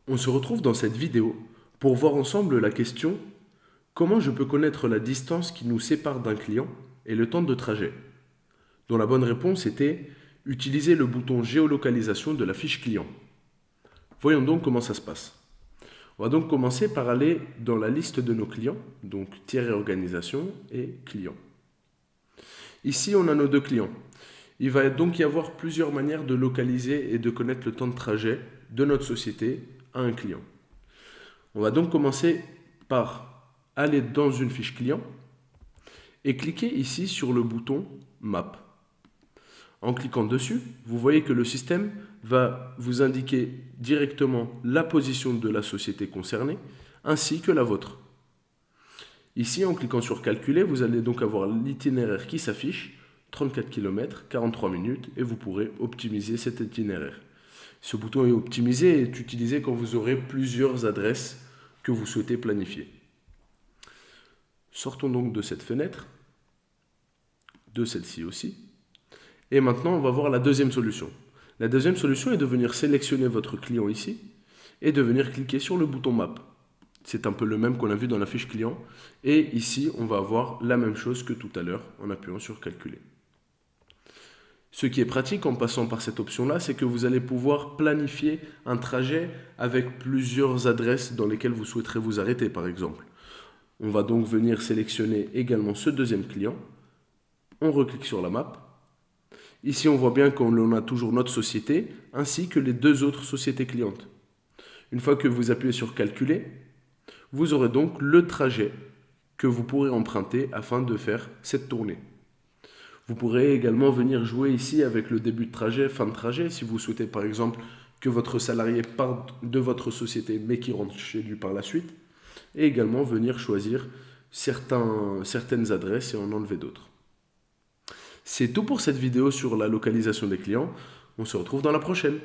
On se retrouve dans cette vidéo pour voir ensemble la question: comment je peux connaître la distance qui nous sépare d'un client et le temps de trajet? Dont la bonne réponse était: utiliser le bouton géolocalisation de la fiche client. Voyons donc comment ça se passe. On va donc commencer par aller dans la liste de nos clients, donc tiret organisation et clients. Ici, on a nos deux clients. Il va donc y avoir plusieurs manières de localiser et de connaître le temps de trajet de notre société à un client. On va donc commencer par aller dans une fiche client et cliquer ici sur le bouton Map. En cliquant dessus, vous voyez que le système va vous indiquer directement la position de la société concernée ainsi que la vôtre. Ici, en cliquant sur Calculer, vous allez donc avoir l'itinéraire qui s'affiche, 34 km, 43 minutes, et vous pourrez optimiser cet itinéraire. Ce bouton est optimisé et est utilisé quand vous aurez plusieurs adresses que vous souhaitez planifier. Sortons donc de cette fenêtre, de celle-ci aussi. Et maintenant, on va voir la deuxième solution. La deuxième solution est de venir sélectionner votre client ici et de venir cliquer sur le bouton Map. C'est un peu le même qu'on a vu dans la fiche client. Et ici, on va avoir la même chose que tout à l'heure en appuyant sur Calculer. Ce qui est pratique en passant par cette option-là, c'est que vous allez pouvoir planifier un trajet avec plusieurs adresses dans lesquelles vous souhaiterez vous arrêter, par exemple. On va donc venir sélectionner également ce deuxième client. On reclique sur la map. Ici, on voit bien qu'on a toujours notre société, ainsi que les deux autres sociétés clientes. Une fois que vous appuyez sur Calculer, vous aurez donc le trajet que vous pourrez emprunter afin de faire cette tournée. Vous pourrez également venir jouer ici avec le début de trajet, fin de trajet, si vous souhaitez par exemple que votre salarié parte de votre société mais qu'il rentre chez lui par la suite. Et également venir choisir certaines adresses et en enlever d'autres. C'est tout pour cette vidéo sur la localisation des clients. On se retrouve dans la prochaine.